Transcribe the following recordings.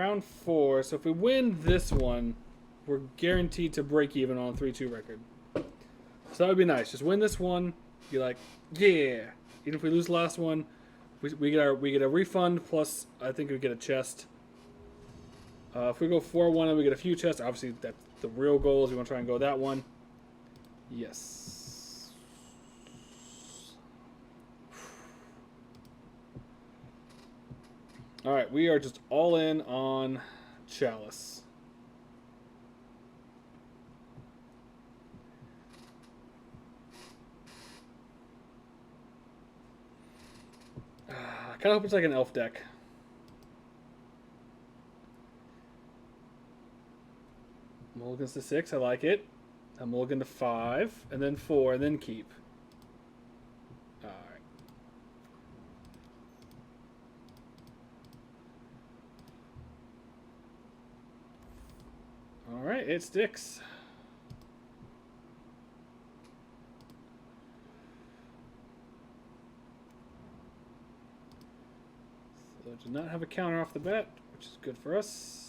round 4. So if we win this one, we're guaranteed to break even on a 3-2 record. So that would be nice. Just win this one. Be like, yeah. Even if we lose the last one, we get a refund. Plus, I think we get a chest. If we go 4-1 and we get a few chests, obviously that's the real goal. Is we want to try and go that one. Yes. All right, we are just all in on Chalice. I kind of hope it's like an elf deck. Mulligans to 6, I like it. A mulligan to 5, and then 4, and then keep. Alright. Alright, it sticks. So do not have a counter off the bat, which is good for us.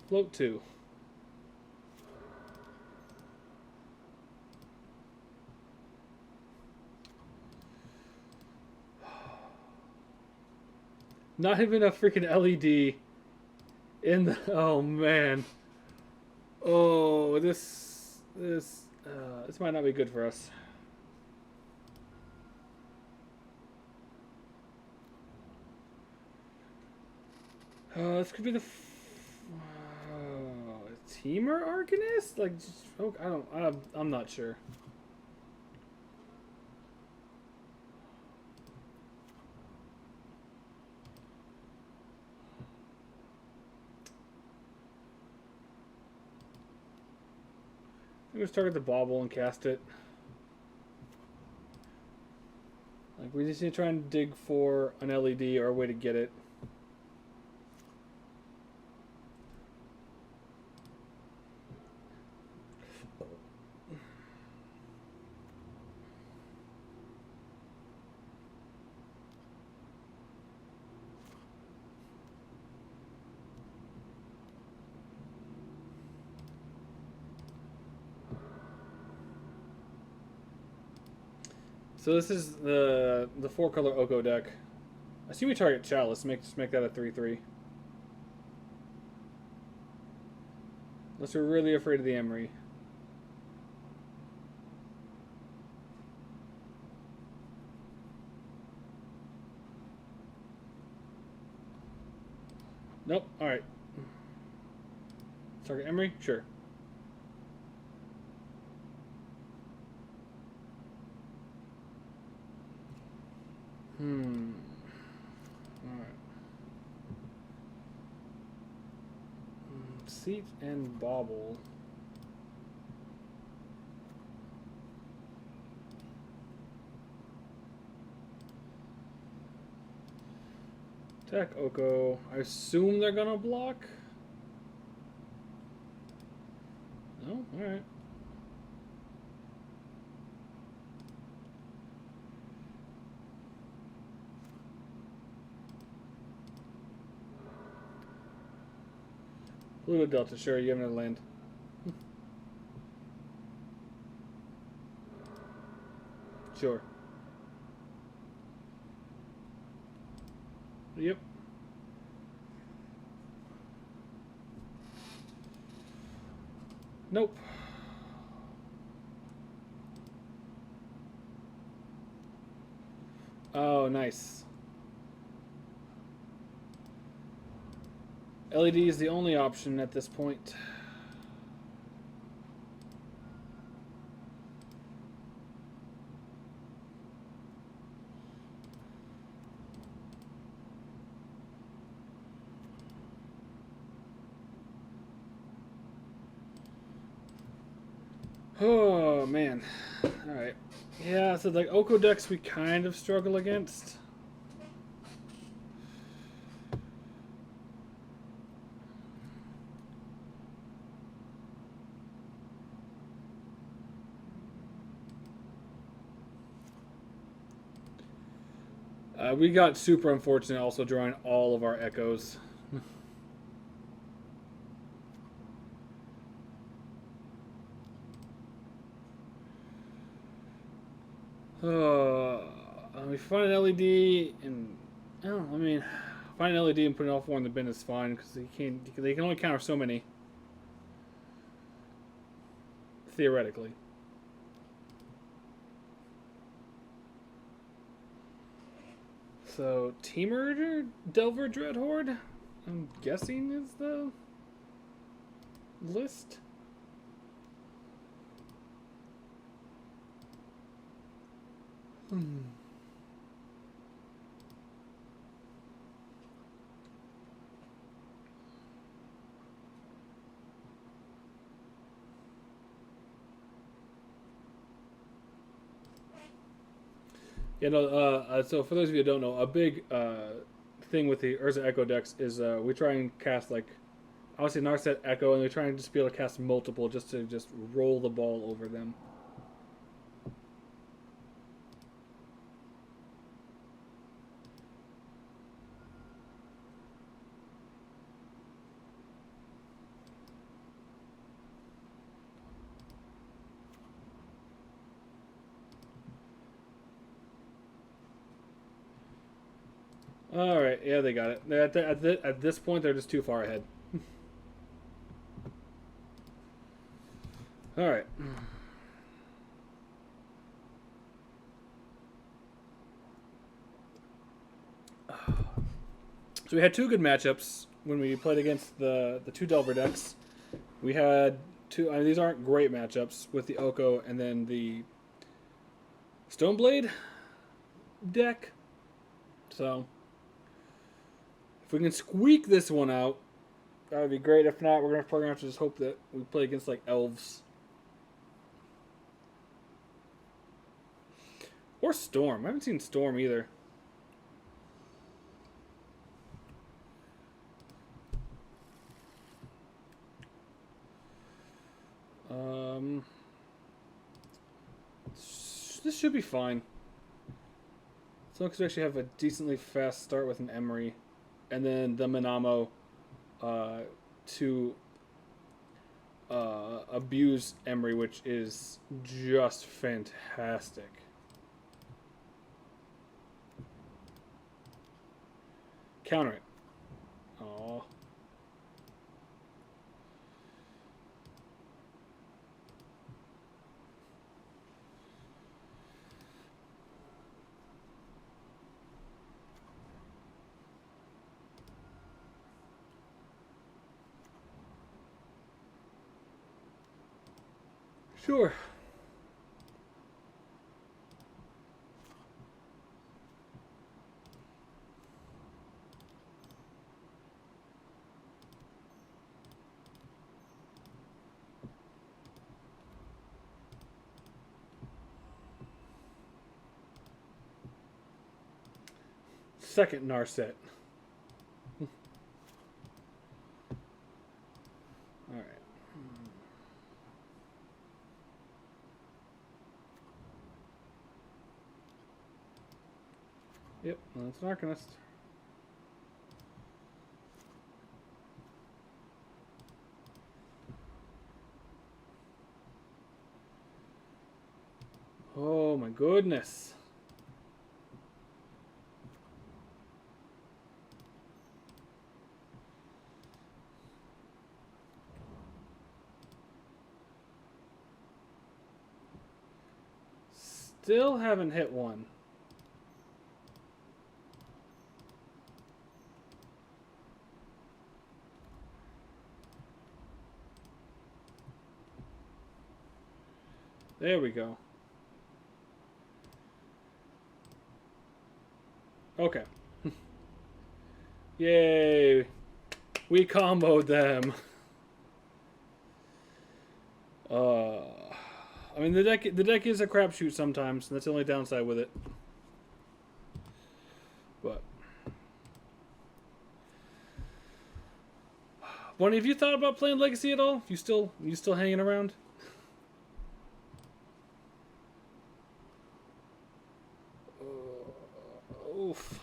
Float 2. Not even a freaking LED in the... Oh, man. Oh, this might not be good for us. This could be the... Teamer Arcanist? Like, just, oh, I'm not sure. I'm gonna target the bauble and cast it. Like, we just need to try and dig for an LED or a way to get it. So this is the 4-color Oko deck. I assume we target Chalice. Just make that a 3/3. Unless we're really afraid of the Emery. Nope. All right. Target Emery? Sure. Alright. Seat and bauble. Attack Oko. I assume they're gonna block. No? Alright. Pluto Delta, sure, you have another land. Sure. Yep. Nope. Oh, nice. LED is the only option at this point. Oh, man. Alright. Yeah, so like Oko decks we kind of struggle against. We got super unfortunate also drawing all of our echoes. We find an LED and I mean, find an LED and put all 4 in the bin is fine because they can only counter so many. Theoretically. So, Teamer Delver Dreadhorde, I'm guessing is the list. You know, so for those of you who don't know, a big thing with the Urza Echo decks is we try and cast like obviously Narset Echo, and we try and just be able to cast multiple just to just roll the ball over them. All right, yeah, they got it. At this point, they're just too far ahead. All right. So we had 2 good matchups when we played against the 2 Delver decks. We had 2. I mean, these aren't great matchups with the Oko and then the Stoneblade deck. So if we can squeak this one out, that would be great. If not, we're gonna have to just hope that we play against like elves or Storm. I haven't seen Storm either. This should be fine. As long as we actually have a decently fast start with an Emery, and then the Manamo to abuse Emery, which is just fantastic. Counter it. Aww. Sure. Second Narset. Alright. Yep, that's an Arcanist. Oh my goodness. Still haven't hit one. There we go. Okay. Yay. We comboed them. I mean the deck is a crapshoot sometimes, and that's the only downside with it. But Bonnie, have you thought about playing Legacy at all? You still hanging around? Oof.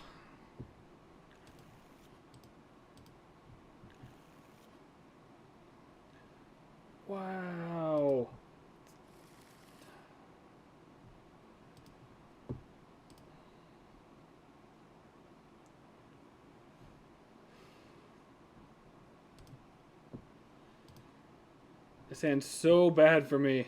Wow. This hand's so bad for me.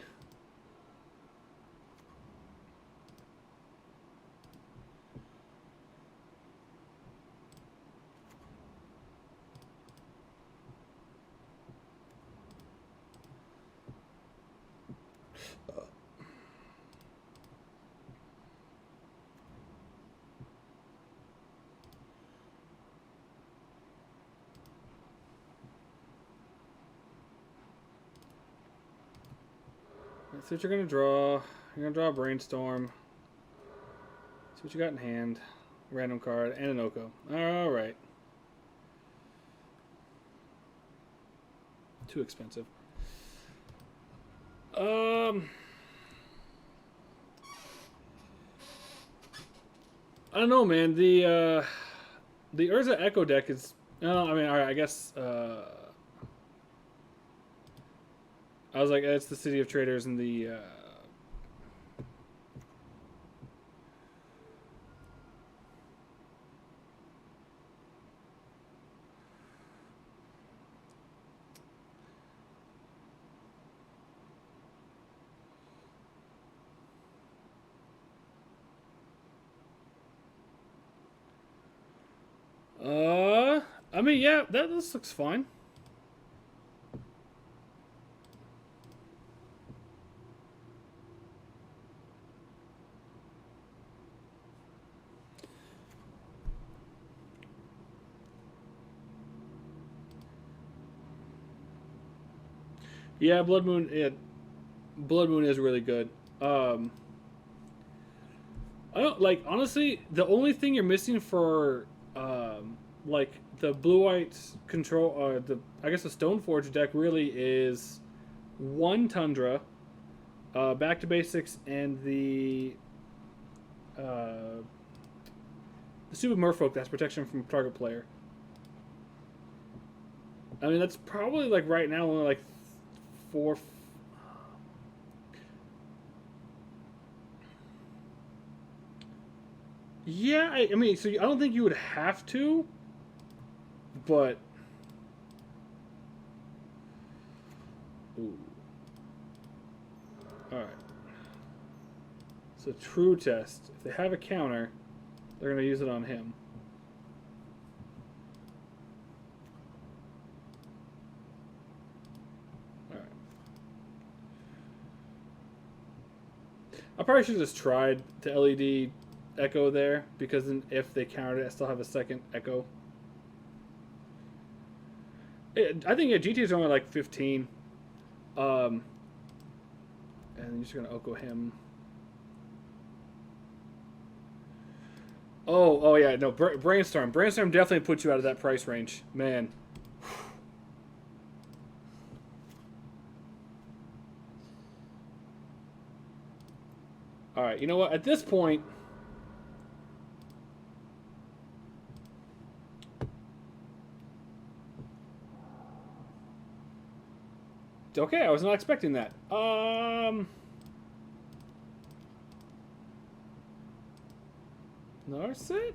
Let's see what you're gonna draw. You're gonna draw a brainstorm. See what you got in hand. Random card and an Oko. Alright. Too expensive. I don't know, man. The Urza Echo deck is. No, I mean, all right. I guess. I was like, it's the City of Traders and the. I mean, yeah, this looks fine. Yeah, Blood Moon. Blood Moon is really good. I don't like honestly. The only thing you're missing for like the blue white control, I guess the Stoneforge deck really is one Tundra, back to basics, and the stupid Merfolk that's protection from target player. I mean that's probably like right now only like four. Yeah, I mean, so I don't think you would have to, but. Ooh. Alright. So, true test. If they have a counter, they're going to use it on him. Alright. I probably should have just tried the LED Echo there, because then if they countered it, I still have a second Echo. I think yeah, GTs are only like 15. And you're just gonna Oko him. Oh yeah, no, Brainstorm. Brainstorm definitely puts you out of that price range, man. All right, you know what? At this point. Okay, I was not expecting that. Narset?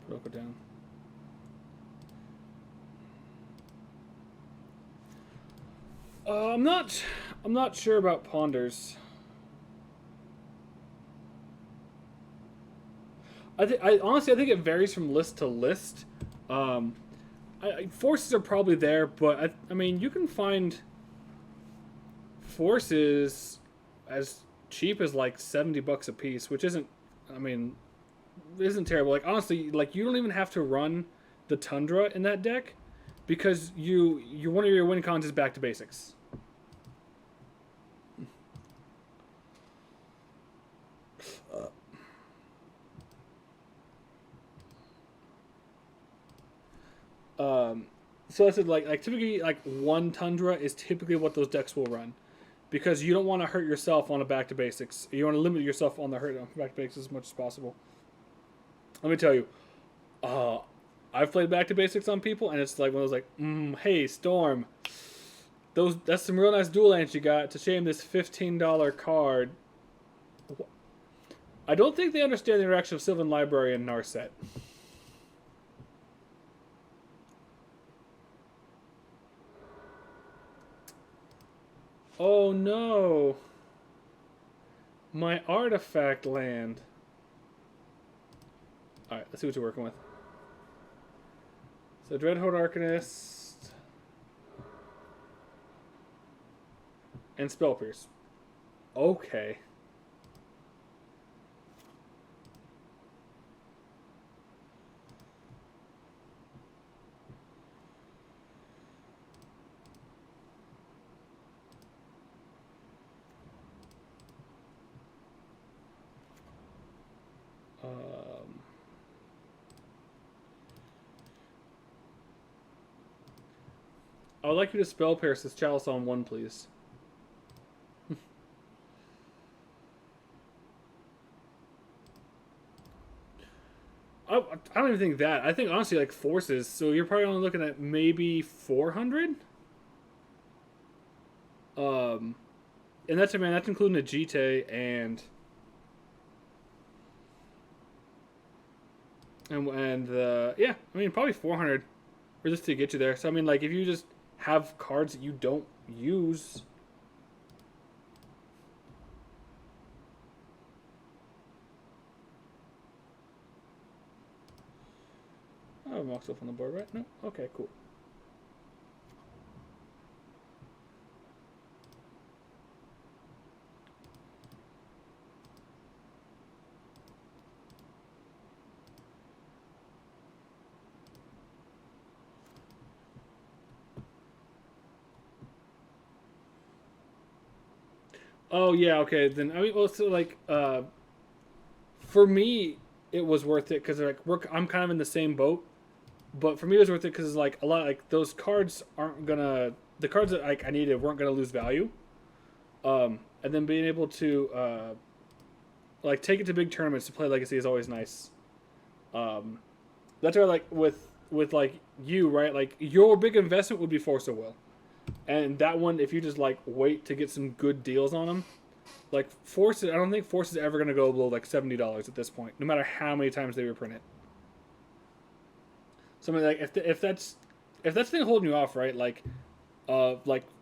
Broke it down. I'm not sure about Ponders. I honestly think it varies from list to list. Forces are probably there, but I mean you can find forces as cheap as like $70 a piece, which isn't, I mean, isn't terrible. Like honestly, like you don't even have to run the Tundra in that deck because you one of your win cons is back to basics. So I said like typically like one Tundra is typically what those decks will run, because you don't want to hurt yourself on a back to basics. You want to limit yourself on the hurt on back to basics as much as possible. Let me tell you, uh, I've played back to basics on people, and it's like one of those like, hey Storm, that's some real nice dual lands you got. It's a shame this $15 card. I don't think they understand the interaction of Sylvan Library and Narset. Oh no! My artifact land. Alright, let's see what you're working with. So Dreadhorde Arcanist and Spell Pierce. Okay. I would like you to Spell Pierce this Chalice on 1, please. I don't even think that. I think honestly like forces. So you're probably only looking at maybe 400. And that's including a Jite and yeah. I mean probably 400 for just to get you there. So I mean like if you just have cards that you don't use. Oh, Mox stuff on the board, right? No? Okay, cool. Oh yeah, okay. Then I mean, well, so like, for me, it was worth it because like I'm kind of in the same boat. But for me, it was worth it because like a lot like those cards aren't gonna the cards that like I needed weren't gonna lose value. And then being able to like take it to big tournaments to play Legacy is always nice. Um, that's why like with like you right like your big investment would be Force of Will, and that one if you just like wait to get some good deals on them. Like Force, I don't think Force is ever gonna go below like $70 at this point, no matter how many times they reprint it. So I mean, like if that's the thing holding you off, right? Like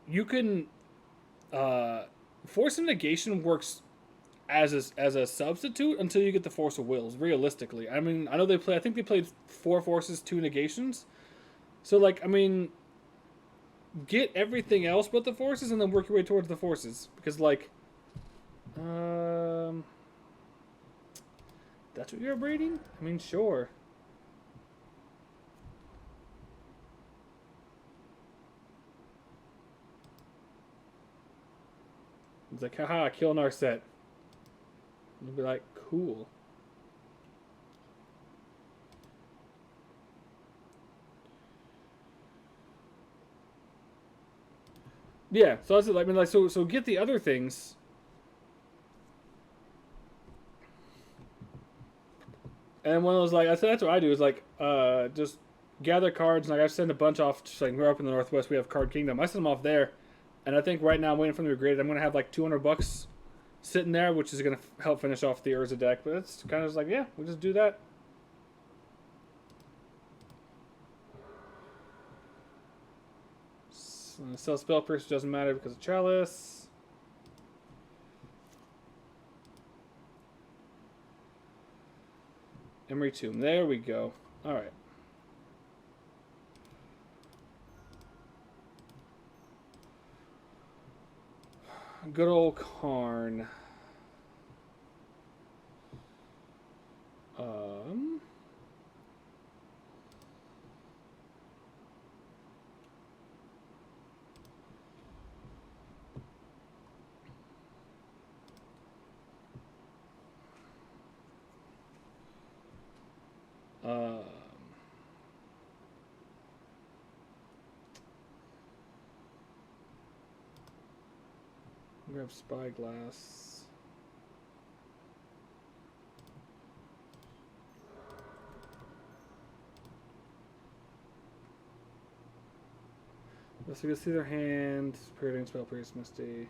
you can, Force of Negation works as a substitute until you get the Force of Wills. Realistically, I mean, I know they play. I think they played 4 forces, 2 negations. So like, I mean, get everything else but the forces, and then work your way towards the forces because like, that's what you're breeding. I mean, sure. It's like, haha, kill Narset. You'll be like, cool. Yeah, so that's it. I mean, like, so get the other things. And one of those, like, I said, that's what I do is like, just gather cards, and like I send a bunch off. Just like we're up in the Northwest, we have Card Kingdom. I send them off there, and I think right now I'm waiting for them to be graded. I'm gonna have like $200 sitting there, which is gonna help finish off the Urza deck. But it's kind of just like, yeah, we'll just do that. Sell Spell Pierce doesn't matter because of Chalice. Emery Tomb. There we go. All right. Good old Karn. Grab spyglass. Let's go see their hand. Parroting spell, Pierce, Misty.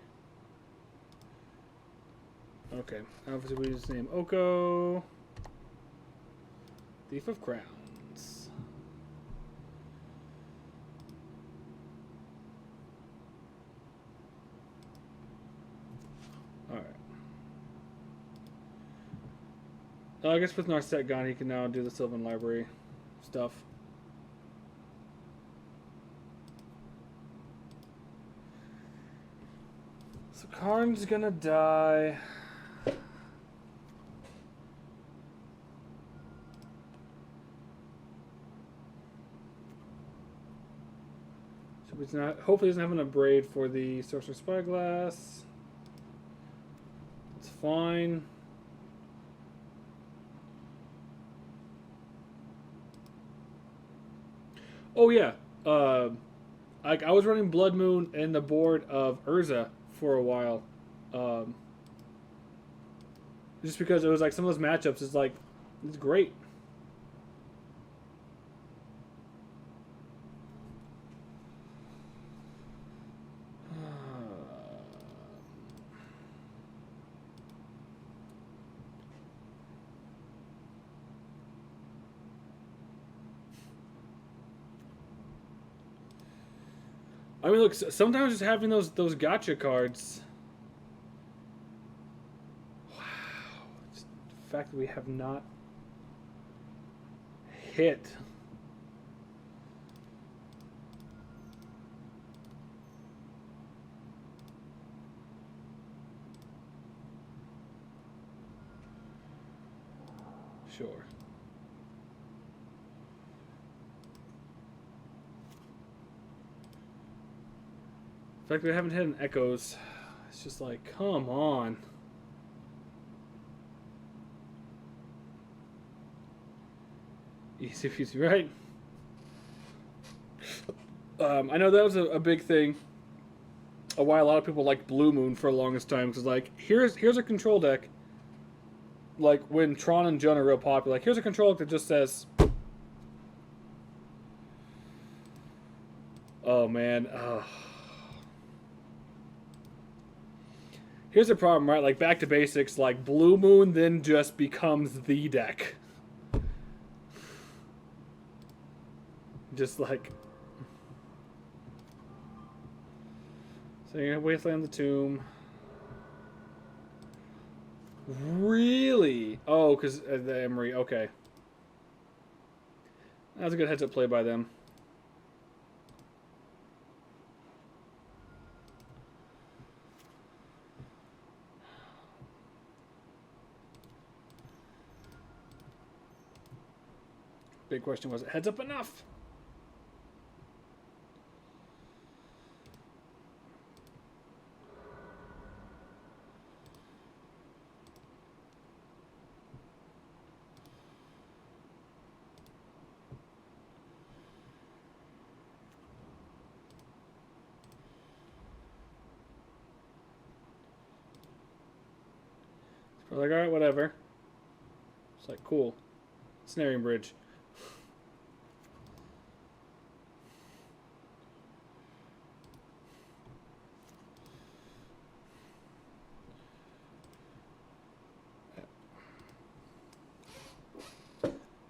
Okay. Obviously, we just name Oko. Thief of Crowns. Alright. I guess with Narset gone, he can now do the Sylvan Library stuff. So Karn's gonna die. So he's not. Hopefully, he's not having a braid for the Sorcerer Spyglass. It's fine. Oh yeah, I was running Blood Moon in the board of Urza for a while, just because it was like some of those matchups is like it's great. I mean, look. Sometimes just having those gotcha cards. Wow, just the fact that we have not hit. Sure. The fact that we haven't hit an Echoes, it's just like, come on. Easy peasy, right? I know that was a big thing. Why a lot of people like Blue Moon for the longest time, because like here's a control deck. Like when Tron and Jun are real popular, like here's a control deck that just says, "Oh man, here's the problem, right? Like back to basics, like Blue Moon then just becomes the deck. Just like so you're gonna Wasteland the Tomb. Really? Oh, because the Emery. Okay. That's a good heads-up play by them. Big question, was it heads up enough? We're like, alright, whatever. It's like, cool. Snaring Bridge.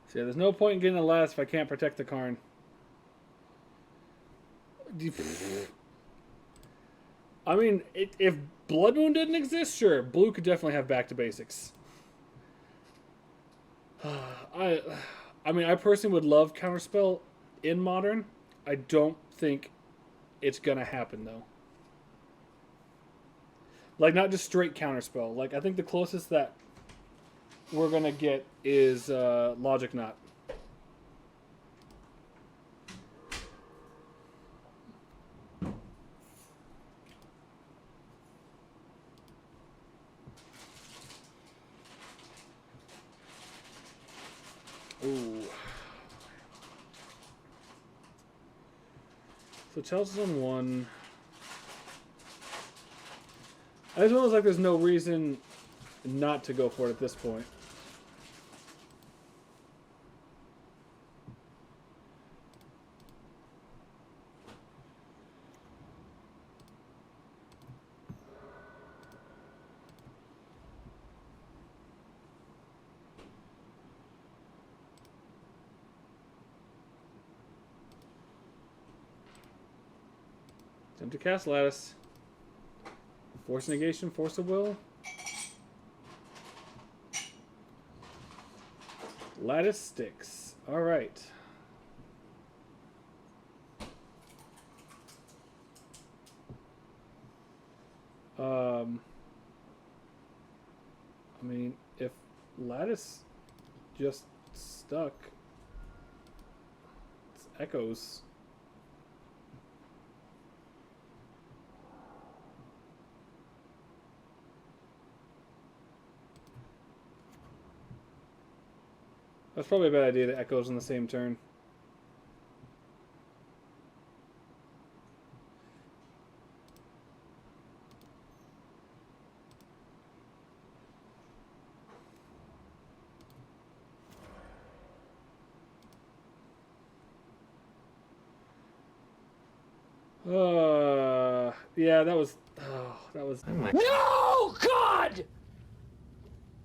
So yeah, there's no point in getting a last if I can't protect the Karn. I mean, if Blood Moon didn't exist, sure, Blue could definitely have back to basics. I mean, I personally would love Counterspell in Modern. I don't think it's gonna happen though. Like not just straight Counterspell. Like I think the closest that we're gonna get is Logic Knot. Ooh. So Chelsea's on 1. I just almost like there's no reason not to go for it at this point. Attempt to cast Lattice. Force negation, force of will. Lattice sticks. Alright. I mean, if Lattice just stuck, it's Echoes. That's probably a bad idea to Echoes on the same turn. Yeah, that was. Oh, that was. No, God!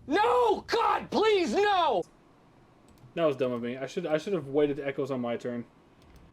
No, God, please, no! That was dumb of me. I should have waited Echoes on my turn.